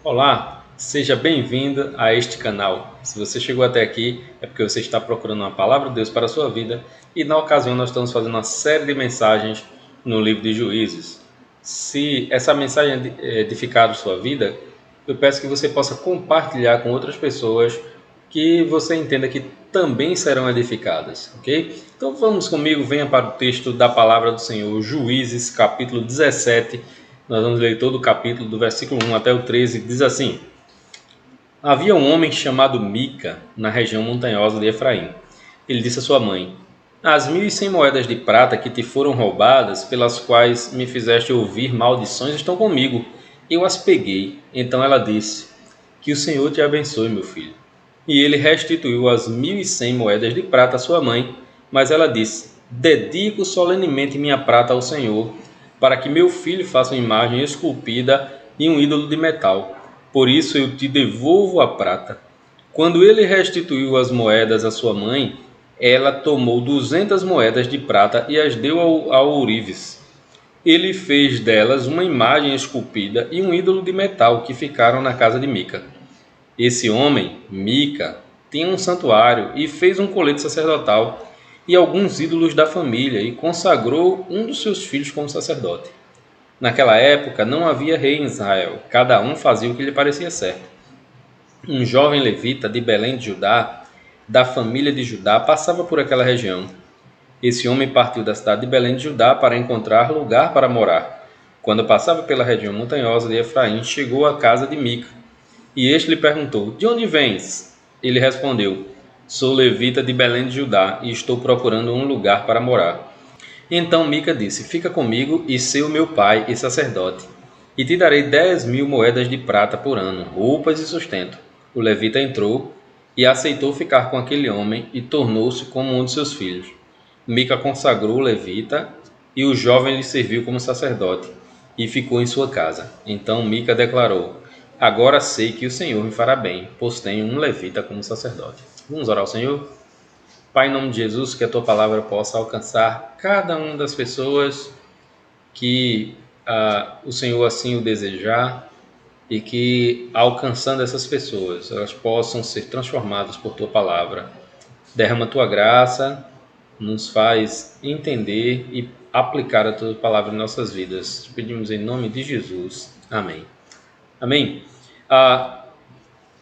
Olá, seja bem-vindo a este canal. Se você chegou até aqui, é porque você está procurando uma palavra de Deus para a sua vida e na ocasião nós estamos fazendo uma série de mensagens no livro de Juízes. Se essa mensagem edificar a sua vida, eu peço que você possa compartilhar com outras pessoas que você entenda que também serão edificadas, ok? Então vamos comigo, venha para o texto da palavra do Senhor, Juízes, capítulo 17. Nós vamos ler todo o capítulo, do versículo 1 até o 13, diz assim: Havia um homem chamado Mica, na região montanhosa de Efraim. Ele disse à sua mãe: As 1.100 moedas de prata que te foram roubadas, pelas quais me fizeste ouvir maldições, estão comigo. Eu as peguei. Então ela disse: Que o Senhor te abençoe, meu filho. E ele restituiu as 1.100 moedas de prata à sua mãe, mas ela disse: Dedico solenemente minha prata ao Senhor, para que meu filho faça uma imagem esculpida e um ídolo de metal. Por isso eu te devolvo a prata. Quando ele restituiu as moedas à sua mãe, ela tomou 200 moedas de prata e as deu ao ourives. Ele fez delas uma imagem esculpida e um ídolo de metal que ficaram na casa de Mica. Esse homem, Mica, tinha um santuário e fez um colete sacerdotal e alguns ídolos da família e consagrou um dos seus filhos como sacerdote. Naquela época não havia rei em Israel, cada um fazia o que lhe parecia certo. Um jovem levita de Belém de Judá, da família de Judá, passava por aquela região. Esse homem partiu da cidade de Belém de Judá para encontrar lugar para morar. Quando passava pela região montanhosa de Efraim, chegou à casa de Mica. E este lhe perguntou: De onde vens? Ele respondeu: Sou levita de Belém de Judá e estou procurando um lugar para morar. Então Mica disse: Fica comigo e sê o meu pai e sacerdote, e te darei 10.000 moedas de prata por ano, roupas e sustento. O levita entrou e aceitou ficar com aquele homem e tornou-se como um de seus filhos. Mica consagrou o levita e o jovem lhe serviu como sacerdote e ficou em sua casa. Então Mica declarou: Agora sei que o Senhor me fará bem, pois tenho um levita como sacerdote. Vamos orar ao Senhor? Pai, em nome de Jesus, que a tua palavra possa alcançar cada uma das pessoas que o Senhor assim o desejar e que, alcançando essas pessoas, elas possam ser transformadas por tua palavra. Derrama a tua graça, nos faz entender e aplicar a tua palavra em nossas vidas. Te pedimos em nome de Jesus. Amém. Amém.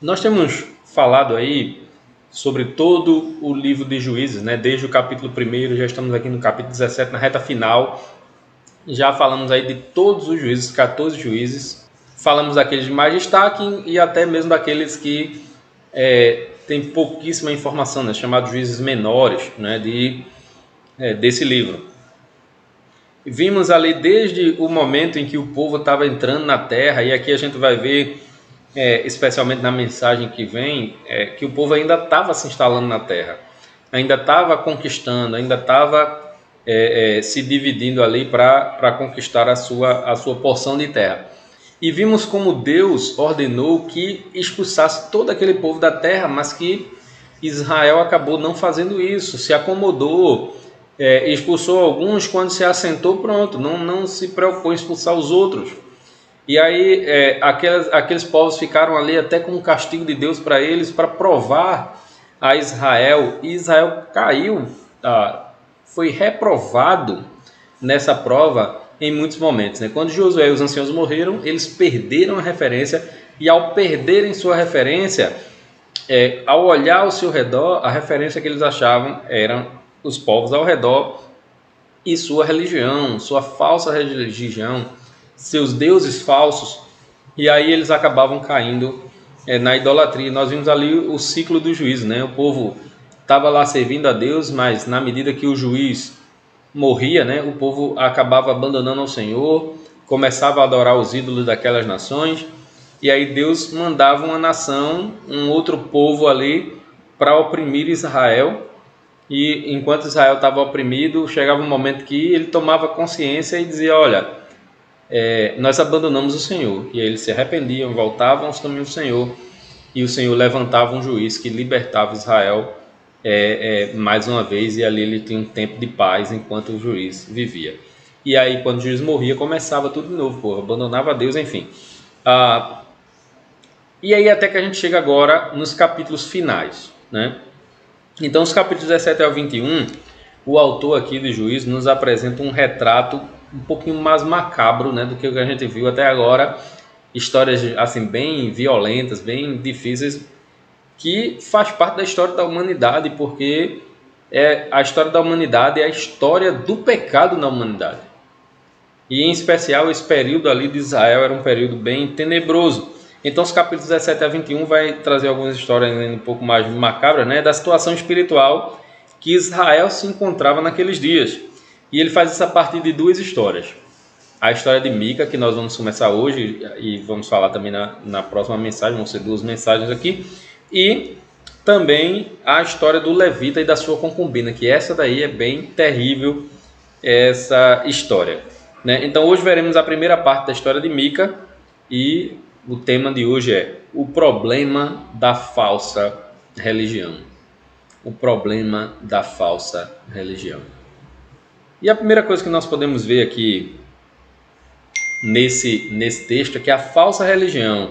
Nós temos falado aí sobre todo o livro de Juízes, né? Desde o capítulo 1, já estamos aqui no capítulo 17, na reta final. Já falamos aí de todos os juízes, 14 juízes. Falamos daqueles de mais destaque e até mesmo daqueles que têm pouquíssima informação, né? Chamados juízes menores, né? Desse livro. Vimos ali desde o momento em que o povo estava entrando na terra, e aqui a gente vai ver, especialmente na mensagem que vem, que o povo ainda estava se instalando na terra, ainda estava conquistando, ainda estava se dividindo ali para conquistar a sua porção de terra. E vimos como Deus ordenou que expulsasse todo aquele povo da terra, mas que Israel acabou não fazendo isso, se acomodou, expulsou alguns, quando se assentou, pronto, não se preocupou em expulsar os outros. E aí aqueles povos ficaram ali até como um castigo de Deus para eles, para provar a Israel. E Israel caiu, foi reprovado nessa prova em muitos momentos, né? Quando Josué e os anciãos morreram, eles perderam a referência, e ao perderem sua referência, ao olhar ao seu redor, a referência que eles achavam eram os povos ao redor e sua religião, sua falsa religião, seus deuses falsos, e aí eles acabavam caindo na idolatria. Nós vimos ali o ciclo do juízo, né? O povo estava lá servindo a Deus, mas na medida que o juiz morria, né, o povo acabava abandonando ao Senhor, começava a adorar os ídolos daquelas nações, e aí Deus mandava uma nação, um outro povo ali, para oprimir Israel. E enquanto Israel estava oprimido, chegava um momento que ele tomava consciência e dizia: olha, nós abandonamos o Senhor. E aí eles se arrependiam, voltavam aos caminhos do Senhor, e o Senhor levantava um juiz que libertava Israel mais uma vez, e ali ele tinha um tempo de paz enquanto o juiz vivia. E aí quando o juiz morria, começava tudo de novo, abandonava a Deus, enfim. E aí até que a gente chega agora nos capítulos finais, né? Então, os capítulos 17 ao 21, o autor aqui de Juízo nos apresenta um retrato um pouquinho mais macabro, né, do que o que a gente viu até agora. Histórias assim bem violentas, bem difíceis, que faz parte da história da humanidade, porque a história da humanidade é a história do pecado na humanidade. E em especial esse período ali de Israel era um período bem tenebroso. Então os capítulos 17 a 21 vai trazer algumas histórias um pouco mais macabras, né, da situação espiritual que Israel se encontrava naqueles dias. E ele faz isso a partir de duas histórias. A história de Mica, que nós vamos começar hoje e vamos falar também na próxima mensagem, vão ser duas mensagens aqui. E também a história do levita e da sua concubina, que essa daí é bem terrível, essa história, né? Então hoje veremos a primeira parte da história de Mica e o tema de hoje é o problema da falsa religião. O problema da falsa religião. E a primeira coisa que nós podemos ver aqui nesse texto é que a falsa religião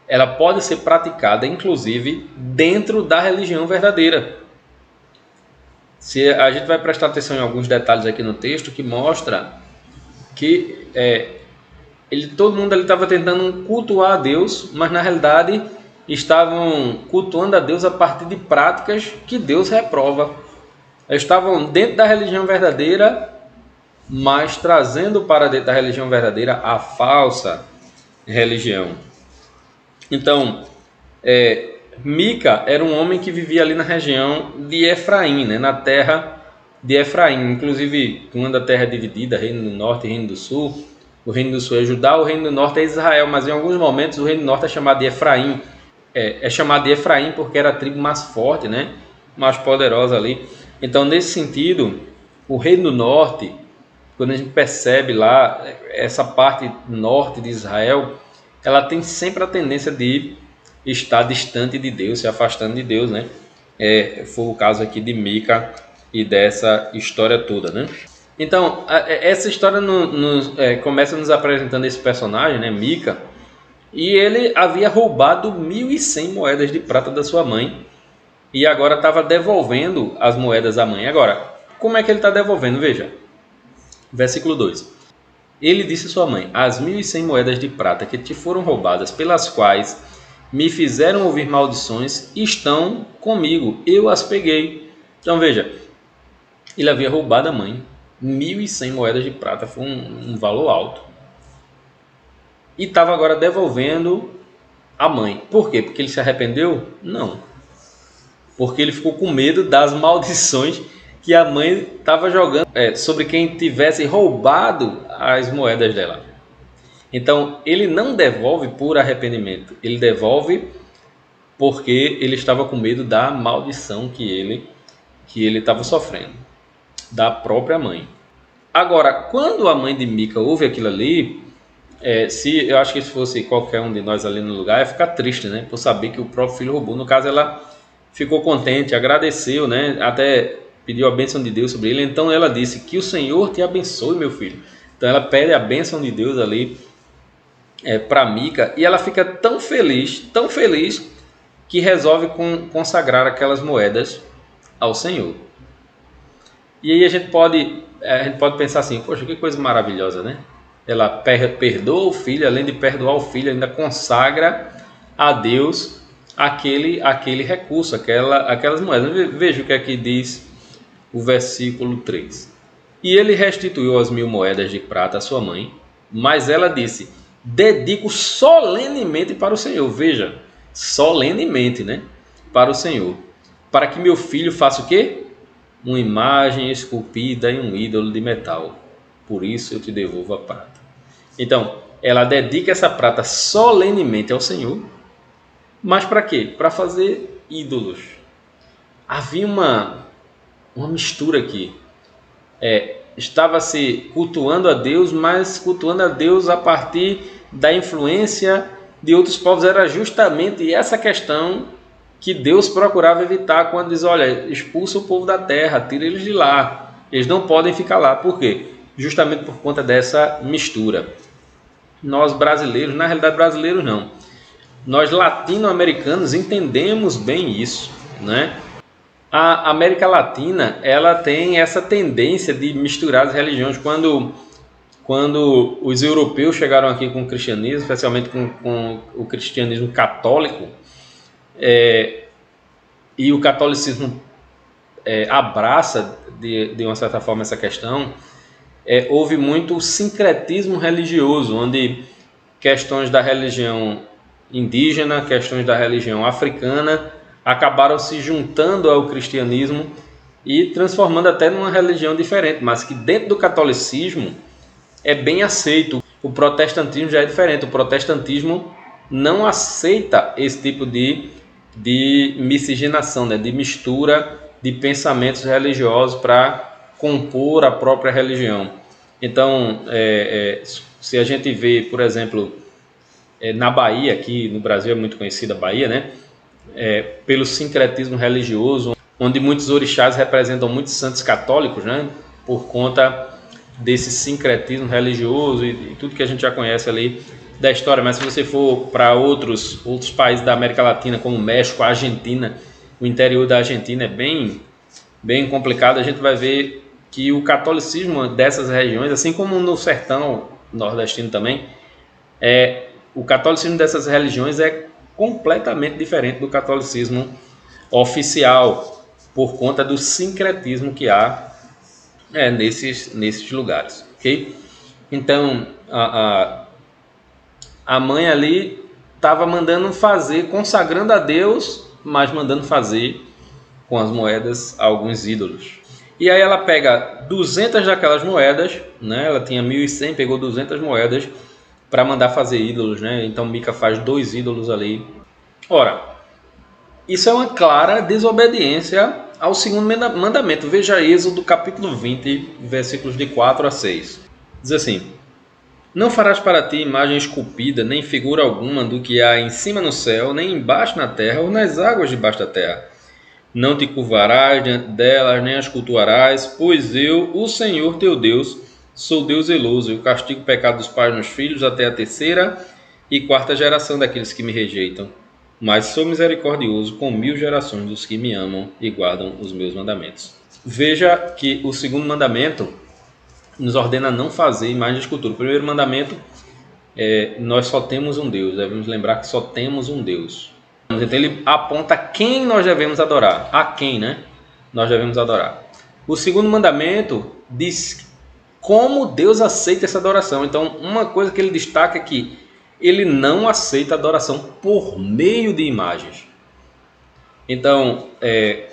ela pode ser praticada, inclusive, dentro da religião verdadeira. Se a gente vai prestar atenção em alguns detalhes aqui no texto que mostra que todo mundo ali estava tentando cultuar a Deus, mas na realidade estavam cultuando a Deus a partir de práticas que Deus reprova. Eles estavam dentro da religião verdadeira, mas trazendo para dentro da religião verdadeira a falsa religião. Então, Mica era um homem que vivia ali na região de Efraim, né, na terra de Efraim. Inclusive, quando a terra é dividida, Reino do Norte e Reino do Sul, o Reino do Sul é Judá, o Reino do Norte é Israel, mas em alguns momentos o Reino do Norte é chamado de Efraim. É chamado de Efraim porque era a tribo mais forte, né, mais poderosa ali. Então, nesse sentido, o Reino do Norte, quando a gente percebe lá, essa parte norte de Israel, ela tem sempre a tendência de estar distante de Deus, se afastando de Deus, né? Foi o caso aqui de Mica e dessa história toda, né? Então, essa história começa nos apresentando esse personagem, né, Mica, e ele havia roubado 1.100 moedas de prata da sua mãe e agora estava devolvendo as moedas à mãe. Agora, como é que ele está devolvendo? Veja, versículo 2. Ele disse à sua mãe: as 1.100 moedas de prata que te foram roubadas, pelas quais me fizeram ouvir maldições, estão comigo, eu as peguei. Então veja, ele havia roubado a mãe 1.100 moedas de prata, foi um valor alto, e estava agora devolvendo a mãe. Por quê? Porque ele se arrependeu? Não, porque ele ficou com medo das maldições que a mãe estava jogando sobre quem tivesse roubado as moedas dela. Então, ele não devolve por arrependimento, ele devolve porque ele estava com medo da maldição que ele estava sofrendo, da própria mãe. Agora, quando a mãe de Mica ouve aquilo ali, eu acho que se fosse qualquer um de nós ali no lugar, ia ficar triste, né? Por saber que o próprio filho roubou. No caso, ela ficou contente, agradeceu, né? Até pediu a bênção de Deus sobre ele. Então ela disse: que o Senhor te abençoe, meu filho. Então ela pede a bênção de Deus ali para Mica, e ela fica tão feliz, que resolve consagrar aquelas moedas ao Senhor. E aí a gente pode pensar assim: poxa, que coisa maravilhosa, né? Ela perdoa o filho, além de perdoar o filho, ainda consagra a Deus aquele recurso, aquelas moedas. Veja o que aqui diz o versículo 3. E ele restituiu as 1.000 moedas de prata à sua mãe, mas ela disse: dedico solenemente para o Senhor. Veja, solenemente, né? Para o Senhor. Para que meu filho faça o quê? Uma imagem esculpida em um ídolo de metal. Por isso eu te devolvo a prata. Então, ela dedica essa prata solenemente ao Senhor. Mas para quê? Para fazer ídolos. Havia uma mistura aqui. Estava se cultuando a Deus, mas cultuando a Deus a partir da influência de outros povos. Era justamente essa questão que Deus procurava evitar quando diz: olha, expulsa o povo da terra, tira eles de lá, eles não podem ficar lá. Por quê? Justamente por conta dessa mistura. Nós brasileiros, na realidade brasileiros não, Nós latino-americanos entendemos bem isso, né? A América Latina, ela tem essa tendência de misturar as religiões. Quando os europeus chegaram aqui com o cristianismo, especialmente com o cristianismo católico, e o catolicismo abraça de uma certa forma essa questão, houve muito sincretismo religioso, onde questões da religião indígena, questões da religião africana acabaram se juntando ao cristianismo e transformando até numa religião diferente, mas que dentro do catolicismo é bem aceito. O protestantismo já é diferente. O protestantismo não aceita esse tipo de miscigenação, né? De mistura de pensamentos religiosos para compor a própria religião. Então, se a gente vê, por exemplo, na Bahia, aqui no Brasil é muito conhecida a Bahia, né? Pelo sincretismo religioso, onde muitos orixás representam muitos santos católicos, né? Por conta desse sincretismo religioso e tudo que a gente já conhece ali da história. Mas se você for para outros países da América Latina, como México, Argentina, o interior da Argentina é bem complicado. A gente vai ver que o catolicismo dessas regiões, assim como no sertão nordestino também, o catolicismo dessas religiões é completamente diferente do catolicismo oficial, por conta do sincretismo que há nesses lugares, ok? Então, a mãe ali estava mandando fazer, consagrando a Deus, mas mandando fazer com as moedas alguns ídolos. E aí ela pega 200 daquelas moedas, né? Ela tinha 1.100, pegou 200 moedas para mandar fazer ídolos, né? Então Mica faz 2 ídolos ali. Ora, isso é uma clara desobediência ao segundo mandamento. Veja Êxodo capítulo 20, versículos de 4 a 6. Diz assim: Não farás para ti imagem esculpida, nem figura alguma do que há em cima no céu, nem embaixo na terra, ou nas águas debaixo da terra. Não te curvarás diante delas, nem as cultuarás, pois eu, o Senhor teu Deus, sou Deus zeloso, e castigo o pecado dos pais nos filhos até a 3ª e 4ª geração daqueles que me rejeitam. Mas sou misericordioso com 1000 gerações dos que me amam e guardam os meus mandamentos. Veja que o segundo mandamento nos ordena não fazer imagem de escultura. O primeiro mandamento nós só temos um Deus. Devemos lembrar que só temos um Deus. Então ele aponta quem nós devemos adorar. A quem, né? Nós devemos adorar. O segundo mandamento diz como Deus aceita essa adoração. Então, uma coisa que ele destaca é que ele não aceita adoração por meio de imagens. Então,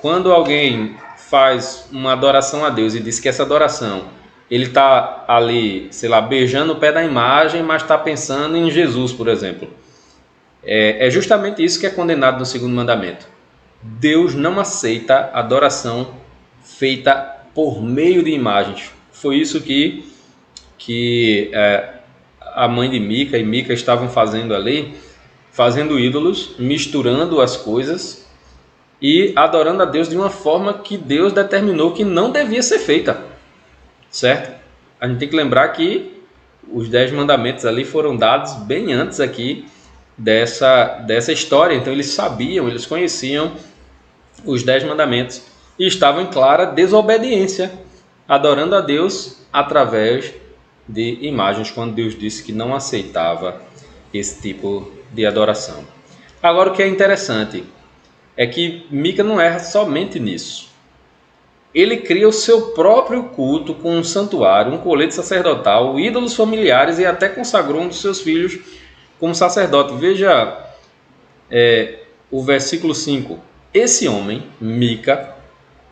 quando alguém faz uma adoração a Deus e diz que essa adoração, ele está ali, sei lá, beijando o pé da imagem, mas está pensando em Jesus, por exemplo. É justamente isso que é condenado no segundo mandamento. Deus não aceita adoração feita por meio de imagens. Foi isso que a mãe de Mica e Mica estavam fazendo ali, fazendo ídolos, misturando as coisas e adorando a Deus de uma forma que Deus determinou que não devia ser feita, certo? A gente tem que lembrar que os 10 mandamentos ali foram dados bem antes aqui dessa história, então eles sabiam, eles conheciam os 10 mandamentos e estavam em clara desobediência, adorando a Deus através de imagens, quando Deus disse que não aceitava esse tipo de adoração. Agora, o que é interessante é que Mica não erra somente nisso. Ele cria o seu próprio culto com um santuário, um colete sacerdotal, ídolos familiares e até consagrou um dos seus filhos como sacerdote. Veja o versículo 5. Esse homem, Mica,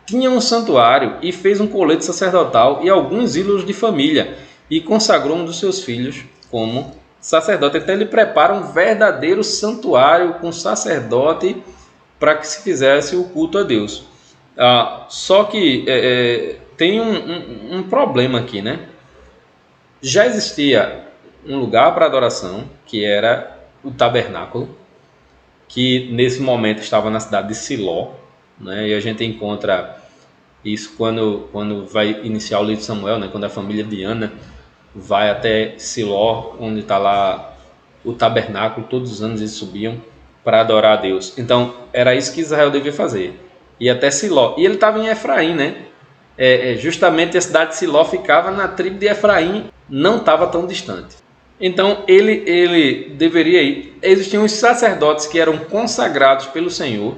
tinha um santuário e fez um colete sacerdotal e alguns ídolos de família e consagrou um dos seus filhos como sacerdote. Então ele prepara um verdadeiro santuário com sacerdote para que se fizesse o culto a Deus. Só que tem um problema aqui, né? Já existia um lugar para adoração, que era o tabernáculo, que nesse momento estava na cidade de Siló, né? E a gente encontra isso quando vai iniciar o livro de Samuel, né? Quando a família de Ana vai até Siló, onde está lá o tabernáculo, todos os anos eles subiam para adorar a Deus. Então, era isso que Israel devia fazer. E até Siló. E ele estava em Efraim, né? Justamente a cidade de Siló ficava na tribo de Efraim, não estava tão distante. Então, ele deveria ir. Existiam os sacerdotes que eram consagrados pelo Senhor,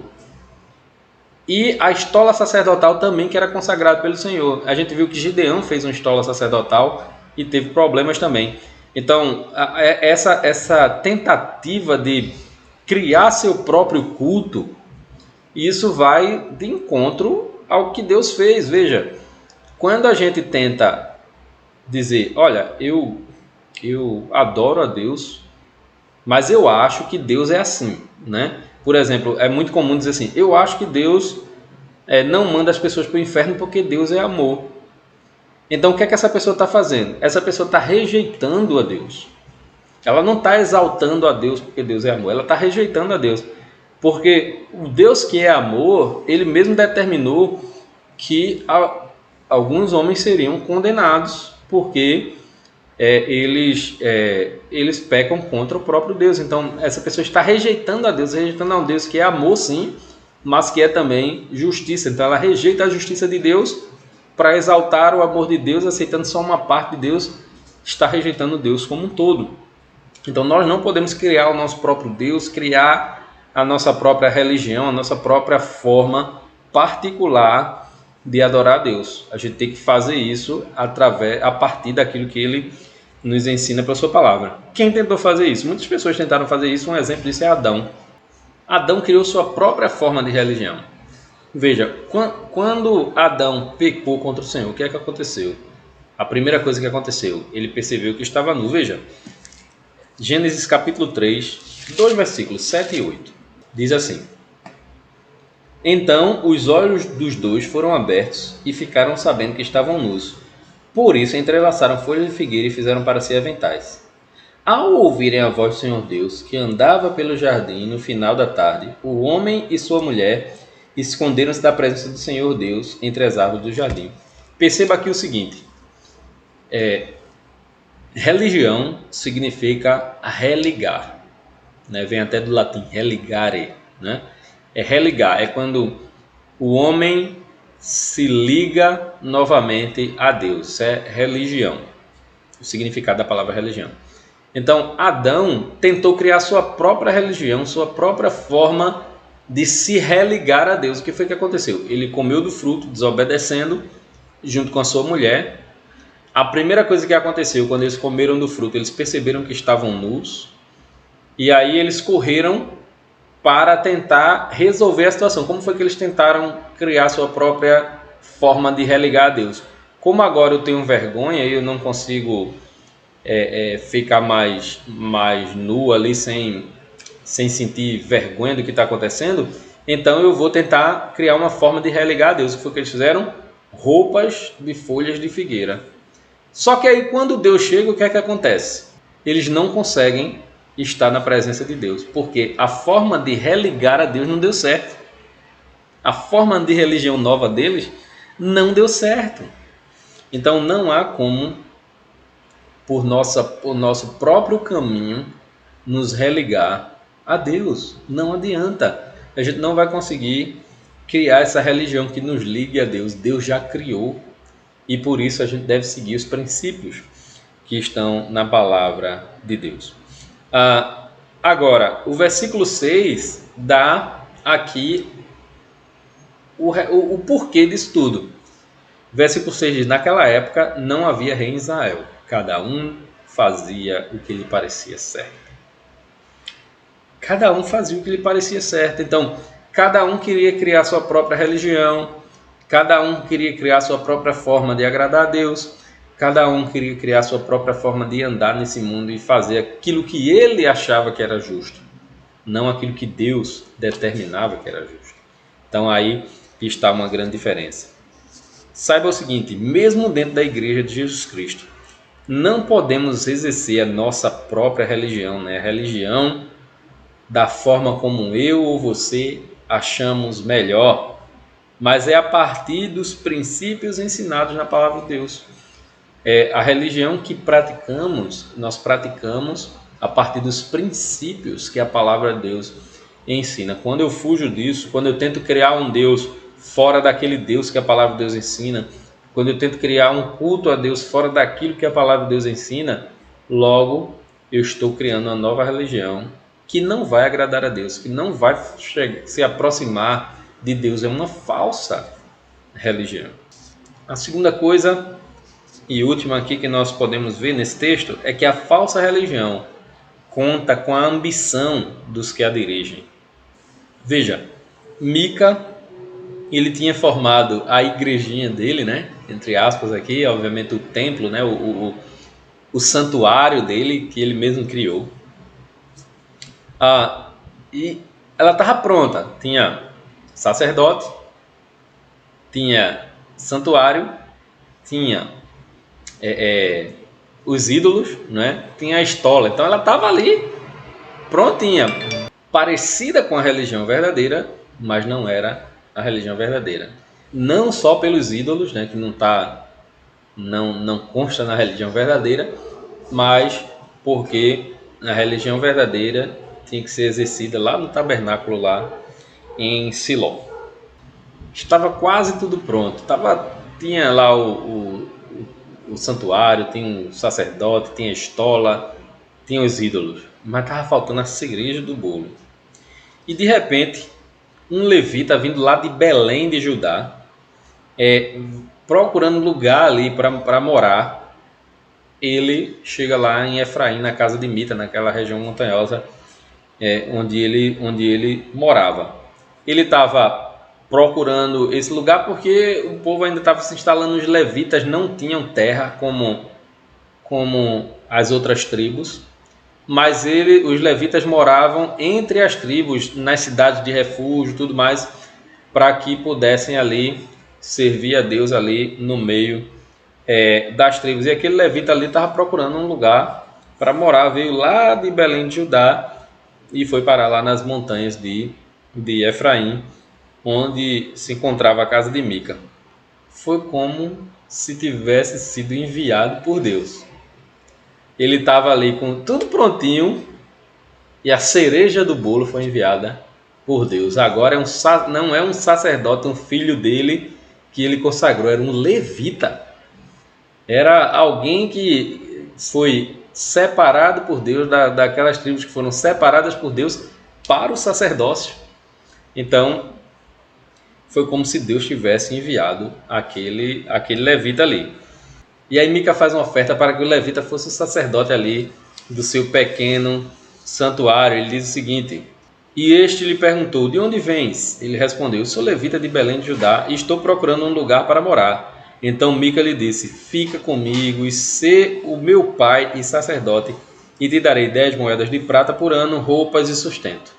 e a estola sacerdotal também, que era consagrada pelo Senhor. A gente viu que Gideão fez uma estola sacerdotal e teve problemas também. Então, essa tentativa de criar seu próprio culto, isso vai de encontro ao que Deus fez. Veja, quando a gente tenta dizer, olha, eu adoro a Deus, mas eu acho que Deus é assim, né? Por exemplo, é muito comum dizer assim, eu acho que Deus não manda as pessoas para o inferno porque Deus é amor. Então, o que é que essa pessoa está fazendo? Essa pessoa está rejeitando a Deus. Ela não está exaltando a Deus porque Deus é amor, ela está rejeitando a Deus. Porque o Deus que é amor, ele mesmo determinou que alguns homens seriam condenados porque eles pecam contra o próprio Deus. Então, essa pessoa está rejeitando a Deus, rejeitando a um Deus que é amor, sim, mas que é também justiça. Então, ela rejeita a justiça de Deus para exaltar o amor de Deus, aceitando só uma parte de Deus, está rejeitando Deus como um todo. Então, nós não podemos criar o nosso próprio Deus, criar a nossa própria religião, a nossa própria forma particular de adorar a Deus. A gente tem que fazer isso a partir daquilo que Ele nos ensina pela sua palavra. Quem tentou fazer isso? Muitas pessoas tentaram fazer isso. Um exemplo disso é Adão. Adão criou sua própria forma de religião. Veja, quando Adão pecou contra o Senhor, o que é que aconteceu? A primeira coisa que aconteceu, ele percebeu que estava nu. Veja, Gênesis capítulo 3, 2 versículos 7 e 8. Diz assim: Então os olhos dos dois foram abertos e ficaram sabendo que estavam nus. Por isso entrelaçaram folhas de figueira e fizeram para si aventais. Ao ouvirem a voz do Senhor Deus, que andava pelo jardim no final da tarde, o homem e sua mulher esconderam-se da presença do Senhor Deus entre as árvores do jardim. Perceba aqui o seguinte: religião significa religar, né? Vem até do latim, religare, né? Religar, é quando o homem se liga novamente a Deus. Isso é religião, o significado da palavra religião. Então, Adão tentou criar sua própria religião, sua própria forma de se religar a Deus. O que foi que aconteceu? Ele comeu do fruto, desobedecendo, junto com a sua mulher. A primeira coisa que aconteceu, quando eles comeram do fruto, eles perceberam que estavam nus, e aí eles correram para tentar resolver a situação. Como foi que eles tentaram criar sua própria forma de religar a Deus? Como agora eu tenho vergonha e eu não consigo ficar mais nu ali sem sentir vergonha do que está acontecendo, então eu vou tentar criar uma forma de religar a Deus. O que foi que eles fizeram? Roupas de folhas de figueira. Só que aí quando Deus chega, o que é que acontece? Eles não conseguem estar na presença de Deus, porque a forma de religar a Deus não deu certo. A forma de religião nova deles não deu certo. Então não há como, por nosso próprio caminho, nos religar a Deus. Não adianta. A gente não vai conseguir criar essa religião que nos ligue a Deus. Deus já criou, e por isso a gente deve seguir os princípios que estão na palavra de Deus. Agora, o versículo 6 dá aqui o porquê disso tudo. Versículo 6 diz: Naquela época não havia rei em Israel. Cada um fazia o que lhe parecia certo. Cada um fazia o que lhe parecia certo. Então, cada um queria criar sua própria religião. Cada um queria criar sua própria forma de agradar a Deus. Cada um queria criar sua própria forma de andar nesse mundo e fazer aquilo que ele achava que era justo, não aquilo que Deus determinava que era justo. Então aí está uma grande diferença. Saiba o seguinte: mesmo dentro da igreja de Jesus Cristo, não podemos exercer a nossa própria religião, né? A religião da forma como eu ou você achamos melhor, mas é a partir dos princípios ensinados na palavra de Deus. A religião que nós praticamos a partir dos princípios que a palavra de Deus ensina. Quando eu fujo disso, quando eu tento criar um Deus fora daquele Deus que a palavra de Deus ensina, quando eu tento criar um culto a Deus fora daquilo que a palavra de Deus ensina, logo eu estou criando uma nova religião que não vai agradar a Deus, que não vai se aproximar de Deus. É uma falsa religião. A segunda coisa e última aqui que nós podemos ver nesse texto é que a falsa religião conta com a ambição dos que a dirigem. Veja, Mica, ele tinha formado a igrejinha dele, né? Entre aspas aqui, obviamente o templo, né? O santuário dele, que ele mesmo criou. E ela estava pronta. Tinha sacerdote, tinha santuário, tinha os ídolos, né? Tinha a estola. Então ela estava ali prontinha, parecida com a religião verdadeira, mas não era a religião verdadeira. Não só pelos ídolos, né, que não consta na religião verdadeira, mas porque a religião verdadeira tinha que ser exercida lá no tabernáculo lá em Siló. Estava quase tudo pronto. Tinha lá o santuário, tinha o sacerdote, tinha a estola, tinha os ídolos, mas estava faltando a cereja do bolo. E de repente, um levita vindo lá de Belém de Judá, procurando lugar ali para morar, ele chega lá em Efraim, na casa de Mita, naquela região montanhosa onde ele morava. Ele estava procurando esse lugar porque o povo ainda estava se instalando. Os levitas não tinham terra como as outras tribos, mas os levitas moravam entre as tribos, nas cidades de refúgio e tudo mais, para que pudessem ali servir a Deus ali no meio das tribos. E aquele levita ali estava procurando um lugar para morar, veio lá de Belém de Judá e foi parar lá nas montanhas de Efraim, onde se encontrava a casa de Mica. Foi como se tivesse sido enviado por Deus. Ele estava ali com tudo prontinho e a cereja do bolo foi enviada por Deus. Agora não é um sacerdote, um filho dele que ele consagrou, era um levita. Era alguém que foi separado por Deus, daquelas tribos que foram separadas por Deus para o sacerdócio. Então, foi como se Deus tivesse enviado aquele levita ali. E aí Mica faz uma oferta para que o levita fosse o sacerdote ali do seu pequeno santuário. Ele diz o seguinte: e este lhe perguntou, de onde vens? Ele respondeu, sou levita de Belém de Judá e estou procurando um lugar para morar. Então Mica lhe disse, fica comigo e sê o meu pai e sacerdote, e te darei 10 moedas de prata por ano, roupas e sustento.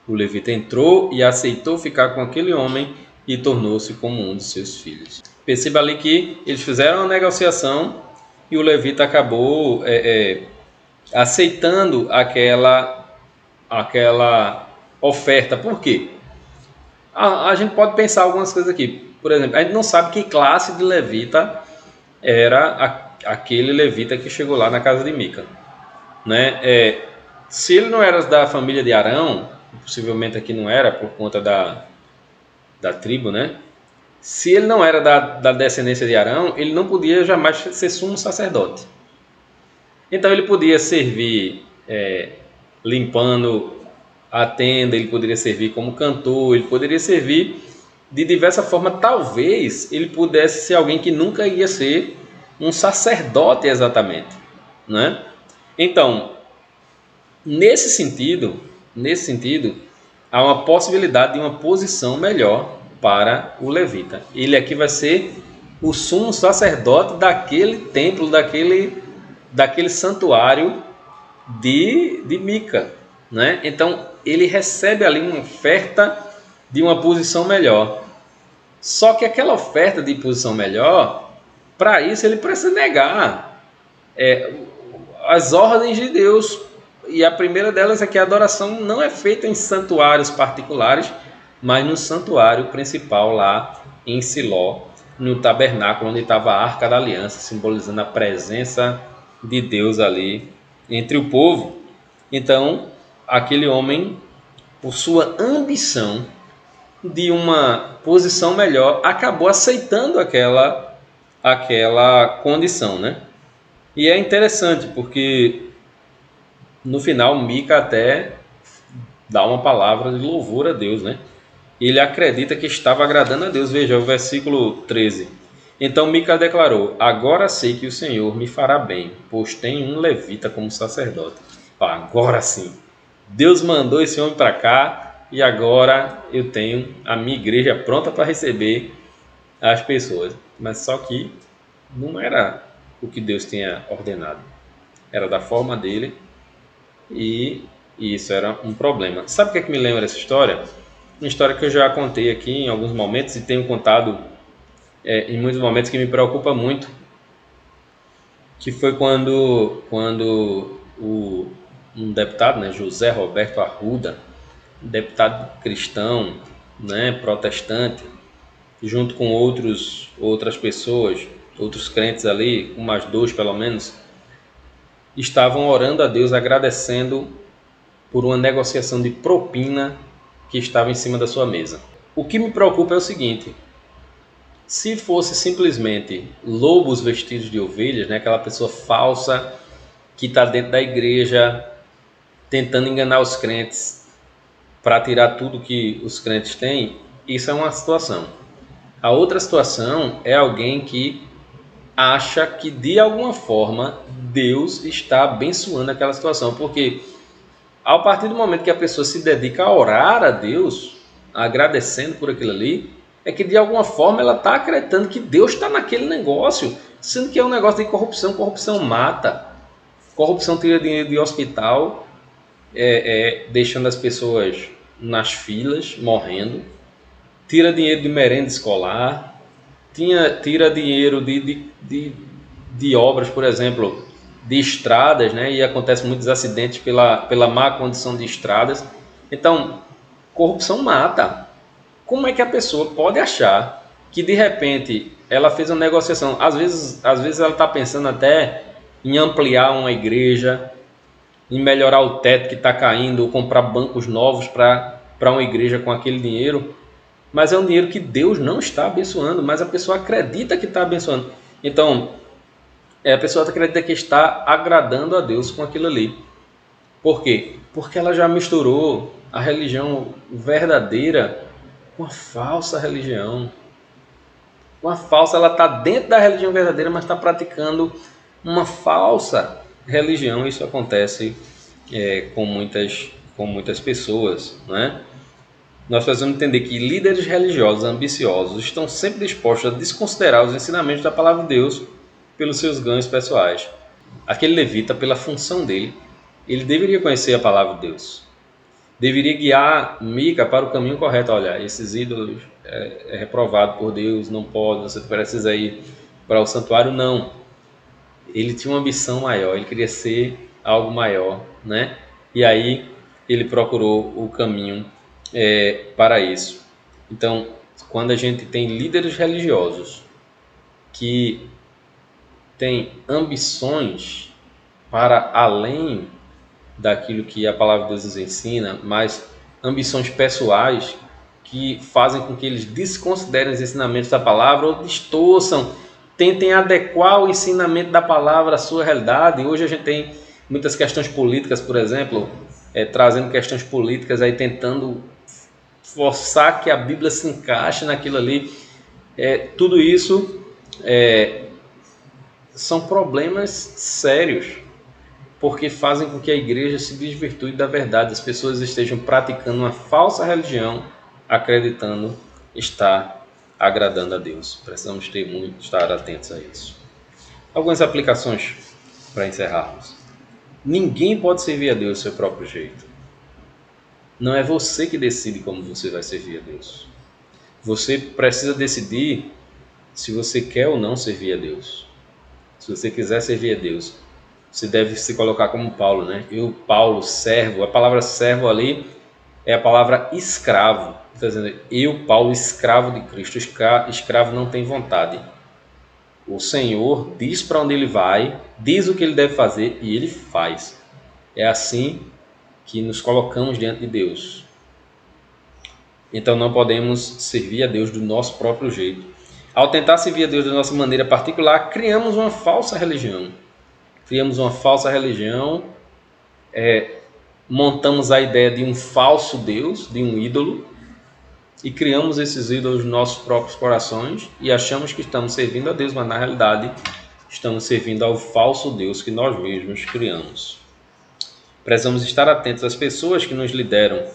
O levita entrou e aceitou ficar com aquele homem e tornou-se como um de seus filhos. Perceba ali que eles fizeram uma negociação e o levita acabou aceitando aquela oferta. Por quê? A gente pode pensar algumas coisas aqui. Por exemplo, a gente não sabe que classe de levita era aquele levita que chegou lá na casa de Mica, né? Se ele não era da família de Arão, possivelmente aqui não era por conta da tribo, né? Se ele não era da descendência de Arão, ele não podia jamais ser sumo sacerdote. Então ele podia servir limpando a tenda, ele poderia servir como cantor, ele poderia servir de diversa forma. Talvez ele pudesse ser alguém que nunca ia ser um sacerdote exatamente, né? Então, nesse sentido, há uma possibilidade de uma posição melhor para o levita. Ele aqui vai ser o sumo sacerdote daquele templo, daquele santuário de Mica, né? Então ele recebe ali uma oferta de uma posição melhor. Só que aquela oferta de posição melhor, para isso ele precisa negar as ordens de Deus. E a primeira delas é que a adoração não é feita em santuários particulares, mas no santuário principal lá em Siló, no tabernáculo onde estava a Arca da Aliança, simbolizando a presença de Deus ali entre o povo. Então, aquele homem, por sua ambição de uma posição melhor, acabou aceitando aquela condição, né? E é interessante porque no final Mica até dá uma palavra de louvor a Deus, né? Ele acredita que estava agradando a Deus. Veja o versículo 13. Então Mica declarou: agora sei que o Senhor me fará bem, pois tem um levita como sacerdote. Agora sim, Deus mandou esse homem para cá e agora eu tenho a minha igreja pronta para receber as pessoas. Mas só que não era o que Deus tinha ordenado, era da forma dele, e isso era um problema. Sabe o que é que me lembra essa história? Uma história que eu já contei aqui em alguns momentos e tenho contado em muitos momentos, que me preocupa muito, que foi quando um deputado, né, José Roberto Arruda, um deputado cristão, né, protestante, junto com outras pessoas, outros crentes ali, umas dois pelo menos, estavam orando a Deus, agradecendo por uma negociação de propina que estava em cima da sua mesa. O que me preocupa é o seguinte: se fosse simplesmente lobos vestidos de ovelhas, né, aquela pessoa falsa que está dentro da igreja tentando enganar os crentes para tirar tudo que os crentes têm, isso é uma situação. A outra situação é alguém que acha que de alguma forma Deus está abençoando aquela situação, porque a partir do momento que a pessoa se dedica a orar a Deus, agradecendo por aquilo ali, é que de alguma forma ela está acreditando que Deus está naquele negócio, sendo que é um negócio de corrupção. Corrupção mata, corrupção tira dinheiro de hospital, deixando as pessoas nas filas, morrendo, tira dinheiro de merenda escolar, tira dinheiro de obras, por exemplo, de estradas, né? E acontece muitos acidentes pela má condição de estradas. Então, corrupção mata. Como é que a pessoa pode achar que de repente ela fez uma negociação? Às vezes ela está pensando até em ampliar uma igreja, em melhorar o teto que está caindo, ou comprar bancos novos para uma igreja com aquele dinheiro, mas é um dinheiro que Deus não está abençoando, mas a pessoa acredita que está abençoando. Então, a pessoa acredita que está agradando a Deus com aquilo ali. Por quê? Porque ela já misturou a religião verdadeira com a falsa religião. Com a falsa, ela está dentro da religião verdadeira, mas está praticando uma falsa religião. Isso acontece com muitas pessoas, né? Nós precisamos entender que líderes religiosos ambiciosos estão sempre dispostos a desconsiderar os ensinamentos da palavra de Deus pelos seus ganhos pessoais. Aquele levita, pela função dele, ele deveria conhecer a palavra de Deus. Deveria guiar Mica para o caminho correto. Olha, esses ídolos é reprovado por Deus, não pode, você precisa ir para o santuário. Não. Ele tinha uma ambição maior, ele queria ser algo maior, né? E aí ele procurou o caminho para isso. Então, quando a gente tem líderes religiosos que têm ambições para além daquilo que a palavra de Deus nos ensina, mas ambições pessoais que fazem com que eles desconsiderem os ensinamentos da palavra ou distorçam, tentem adequar o ensinamento da palavra à sua realidade. Hoje a gente tem muitas questões políticas, por exemplo, trazendo questões políticas aí, tentando forçar que a Bíblia se encaixe naquilo ali. Tudo isso são problemas sérios, porque fazem com que a igreja se desvirtue da verdade. As pessoas estejam praticando uma falsa religião, acreditando estar agradando a Deus. Precisamos estar atentos a isso. Algumas aplicações para encerrarmos. Ninguém pode servir a Deus do seu próprio jeito. Não é você que decide como você vai servir a Deus. Você precisa decidir se você quer ou não servir a Deus. Se você quiser servir a Deus, você deve se colocar como Paulo, né? Eu, Paulo, servo. A palavra servo ali é a palavra escravo. Está dizendo, eu, Paulo, escravo de Cristo. Escravo não tem vontade. O Senhor diz para onde ele vai, diz o que ele deve fazer e ele faz. É assim que nos colocamos diante de Deus. Então não podemos servir a Deus do nosso próprio jeito. Ao tentar servir a Deus da nossa maneira particular, criamos uma falsa religião. Montamos a ideia de um falso Deus, de um ídolo, e criamos esses ídolos nos nossos próprios corações e achamos que estamos servindo a Deus, mas na realidade estamos servindo ao falso Deus que nós mesmos criamos. Precisamos estar atentos às pessoas que nos lideram,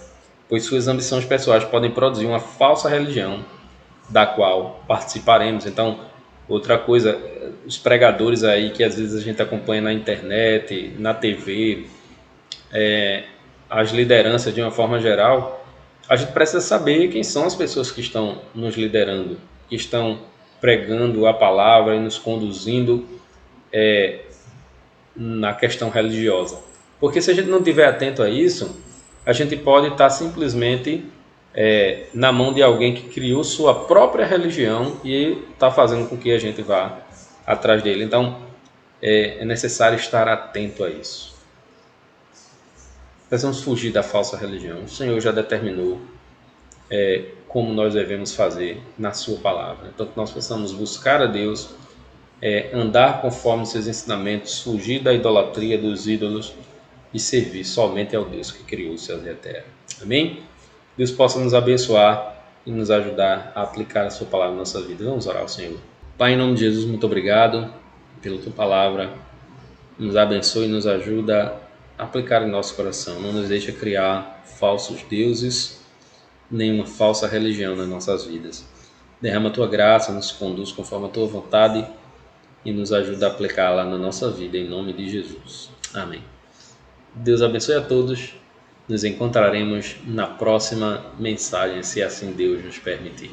pois suas ambições pessoais podem produzir uma falsa religião da qual participaremos. Então, outra coisa, os pregadores aí que às vezes a gente acompanha na internet, na TV, as lideranças de uma forma geral, a gente precisa saber quem são as pessoas que estão nos liderando, que estão pregando a palavra e nos conduzindo na questão religiosa. Porque se a gente não estiver atento a isso, a gente pode estar simplesmente na mão de alguém que criou sua própria religião e está fazendo com que a gente vá atrás dele. Então, é necessário estar atento a isso. Precisamos fugir da falsa religião. O Senhor já determinou como nós devemos fazer na sua palavra. Então, que nós possamos buscar a Deus, andar conforme seus ensinamentos, fugir da idolatria, dos ídolos e servir somente ao Deus que criou os céus e a terra. Amém? Deus possa nos abençoar e nos ajudar a aplicar a sua palavra na nossa vida. Vamos orar ao Senhor. Pai, em nome de Jesus, muito obrigado pela tua palavra. Nos abençoe e nos ajuda a aplicar em nosso coração. Não nos deixa criar falsos deuses, nenhuma falsa religião nas nossas vidas. Derrama a tua graça, nos conduz conforme a tua vontade e nos ajuda a aplicá-la na nossa vida, em nome de Jesus. Amém. Deus abençoe a todos. Nos encontraremos na próxima mensagem, se assim Deus nos permitir.